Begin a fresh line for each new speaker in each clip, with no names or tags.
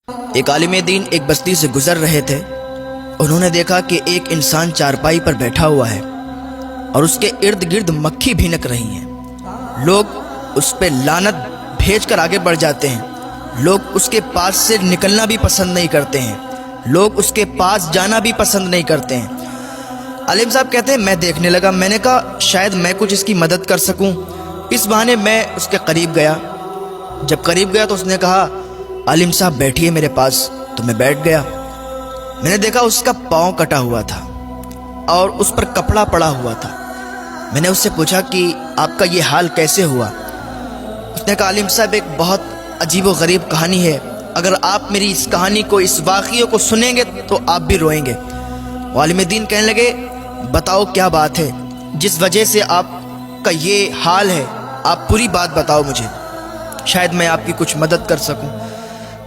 ایک عالم دین ایک بستی سے گزر رہے تھے۔ انہوں نے دیکھا کہ ایک انسان چارپائی پر بیٹھا ہوا ہے اور اس کے ارد گرد مکھی بھینک رہی ہیں۔ لوگ اس پہ لعنت بھیج کر آگے بڑھ جاتے ہیں۔ لوگ اس کے پاس سے نکلنا بھی پسند نہیں کرتے ہیں۔ لوگ اس کے پاس جانا بھی پسند نہیں کرتے ہیں۔ عالم صاحب کہتے ہیں میں دیکھنے لگا، میں نے کہا شاید میں کچھ اس کی مدد کر سکوں۔ اس بہانے میں اس کے قریب گیا۔ جب قریب گیا تو اس نے کہا عالم صاحب بیٹھیے میرے پاس، تو میں بیٹھ گیا۔ میں نے دیکھا اس کا پاؤں کٹا ہوا تھا اور اس پر کپڑا پڑا ہوا تھا۔ میں نے اس سے پوچھا کہ آپ کا یہ حال کیسے ہوا؟ اس نے کہا عالم صاحب ایک بہت عجیب و غریب کہانی ہے، اگر آپ میری اس کہانی کو، اس واقعے کو سنیں گے تو آپ بھی روئیں گے۔ عالم دین کہنے لگے بتاؤ کیا بات ہے جس وجہ سے آپ کا یہ حال ہے، آپ پوری بات بتاؤ مجھے، شاید میں آپ کی کچھ مدد کر سکوں۔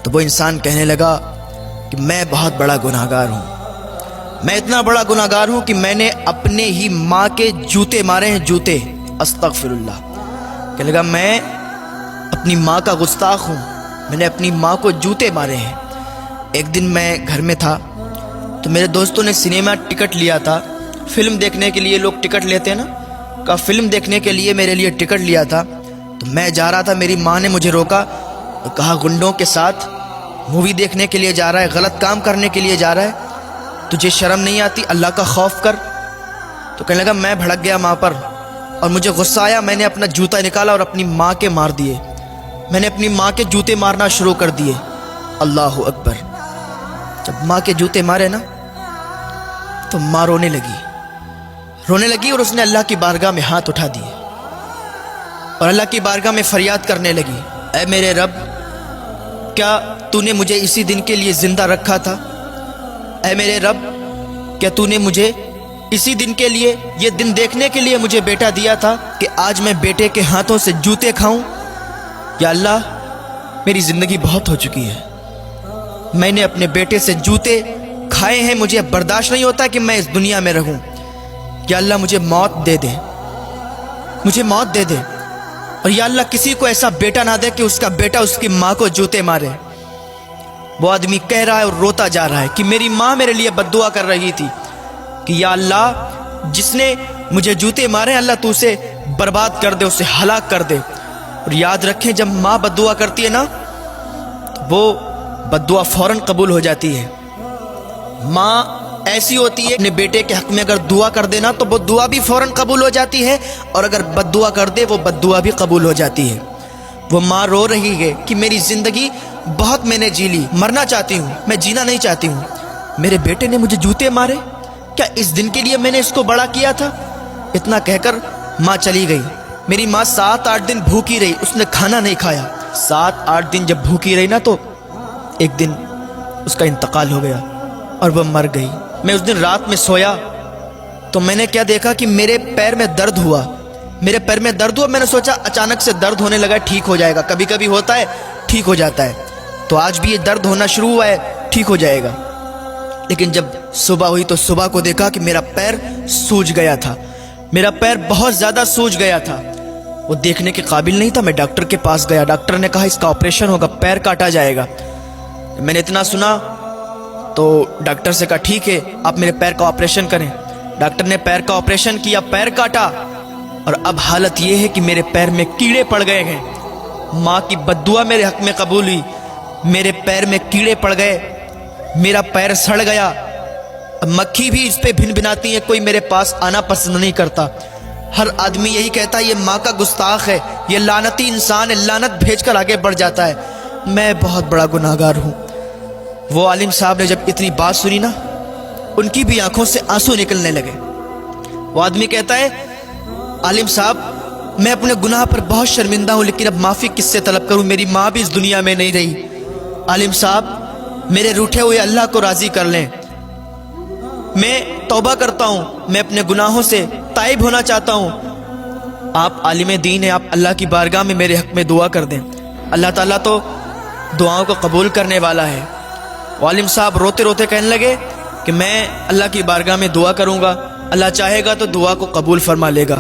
تو وہ انسان کہنے لگا کہ میں بہت بڑا گناہگار ہوں، میں اتنا بڑا گناہگار ہوں کہ میں نے اپنے ہی ماں کے جوتے مارے ہیں، جوتے، استغفر اللہ۔ کہنے لگا میں اپنی ماں کا گستاخ ہوں، میں نے اپنی ماں کو جوتے مارے ہیں۔ ایک دن میں گھر میں تھا تو میرے دوستوں نے سنیما ٹکٹ لیا تھا، فلم دیکھنے کے لیے لوگ ٹکٹ لیتے ہیں نا، کہا فلم دیکھنے کے لیے میرے لیے ٹکٹ لیا تھا۔ تو میں جا رہا تھا، میری ماں نے مجھے روکا اور کہا گنڈوں کے ساتھ مووی دیکھنے کے لیے جا رہا ہے، غلط کام کرنے کے لیے جا رہا ہے، تجھے شرم نہیں آتی؟ اللہ کا خوف کر۔ تو کہنے لگا میں بھڑک گیا ماں پر اور مجھے غصہ آیا، میں نے اپنا جوتا نکالا اور اپنی ماں کے مار دیے۔ میں نے اپنی ماں کے جوتے مارنا شروع کر دیے۔ اللہ اکبر۔ جب ماں کے جوتے مارے نا تو ماں رونے لگی اور اس نے اللہ کی بارگاہ میں ہاتھ اٹھا دیے اور اللہ کی بارگاہ میں فریاد کرنے لگی، اے میرے رب، کیا تو نے مجھے اسی دن کے لیے زندہ رکھا تھا؟ اے میرے رب، کیا تو نے مجھے اسی دن کے لیے، یہ دن دیکھنے کے لیے مجھے بیٹا دیا تھا کہ آج میں بیٹے کے ہاتھوں سے جوتے کھاؤں؟ یا اللہ، میری زندگی بہت ہو چکی ہے، میں نے اپنے بیٹے سے جوتے کھائے ہیں، مجھے برداشت نہیں ہوتا کہ میں اس دنیا میں رہوں۔ یا اللہ مجھے موت دے دے، مجھے موت دے دے، اور یا اللہ کسی کو ایسا بیٹا نہ دے کہ اس کا بیٹا اس کی ماں کو جوتے مارے۔ وہ آدمی کہہ رہا ہے اور روتا جا رہا ہے کہ میری ماں میرے لیے بد دعا کر رہی تھی کہ یا اللہ جس نے مجھے جوتے مارے، اللہ تو اسے برباد کر دے، اسے ہلاک کر دے۔ اور یاد رکھیں جب ماں بد دعا کرتی ہے نا تو وہ بد دعا فوراً قبول ہو جاتی ہے۔ ماں ایسی ہوتی ہے، اپنے بیٹے کے حق میں اگر دعا کر دینا تو وہ دعا بھی فوراً قبول ہو جاتی ہے، اور اگر بد دعا کر دے وہ بد دعا بھی قبول ہو جاتی ہے۔ وہ ماں رو رہی ہے کہ میری زندگی بہت میں نے جی لی، مرنا چاہتی ہوں، میں جینا نہیں چاہتی ہوں، میرے بیٹے نے مجھے جوتے مارے، کیا اس دن کے لیے میں نے اس کو بڑا کیا تھا؟ اتنا کہہ کر ماں چلی گئی۔ میری ماں 7-8 دن بھوکی رہی، اس نے کھانا نہیں کھایا۔ 7-8 دن جب بھوکی رہی نا تو ایک دن اس کا انتقال ہو گیا اور وہ مر گئی۔ میں اس دن رات میں سویا تو میں نے کیا دیکھا کہ میرے پیر میں درد ہوا، میرے پیر میں درد ہوا۔ میں نے سوچا اچانک سے درد ہونے لگا، ٹھیک ہو جائے گا، کبھی کبھی ہوتا ہے ٹھیک ہو جاتا ہے، تو آج بھی یہ درد ہونا شروع ہوا ہے، ٹھیک ہو جائے گا۔ لیکن جب صبح ہوئی تو صبح کو دیکھا کہ میرا پیر سوج گیا تھا، میرا پیر بہت زیادہ سوج گیا تھا، وہ دیکھنے کے قابل نہیں تھا۔ میں ڈاکٹر کے پاس گیا، ڈاکٹر نے کہا اس کا آپریشن ہوگا، پیر کاٹا جائے گا۔ میں نے اتنا سنا تو ڈاکٹر سے کہا ٹھیک ہے آپ میرے پیر کا آپریشن کریں۔ ڈاکٹر نے پیر کا آپریشن کیا، پیر کاٹا، اور اب حالت یہ ہے کہ میرے پیر میں کیڑے پڑ گئے ہیں۔ ماں کی بد دعا میرے حق میں قبول ہوئی، میرے پیر میں کیڑے پڑ گئے، میرا پیر سڑ گیا، اب مکھی بھی اس پہ بھن بھناتی ہے، کوئی میرے پاس آنا پسند نہیں کرتا۔ ہر آدمی یہی کہتا ہے یہ ماں کا گستاخ ہے، یہ لعنتی انسان ہے، لعنت بھیج کر آگے بڑھ جاتا ہے۔ میں بہت بڑا گناہگار ہوں۔ وہ عالم صاحب نے جب اتنی بات سنی نا، ان کی بھی آنکھوں سے آنسو نکلنے لگے۔ وہ آدمی کہتا ہے عالم صاحب میں اپنے گناہ پر بہت شرمندہ ہوں، لیکن اب معافی کس سے طلب کروں؟ میری ماں بھی اس دنیا میں نہیں رہی۔ عالم صاحب میرے روٹھے ہوئے اللہ کو راضی کر لیں، میں توبہ کرتا ہوں، میں اپنے گناہوں سے تائب ہونا چاہتا ہوں۔ آپ عالم دین ہیں، آپ اللہ کی بارگاہ میں میرے حق میں دعا کر دیں، اللہ تعالیٰ تو دعاؤں کو قبول کرنے والا ہے۔ عالم صاحب روتے روتے کہنے لگے کہ میں اللہ کی بارگاہ میں دعا کروں گا، اللہ چاہے گا تو دعا کو قبول فرما لے گا۔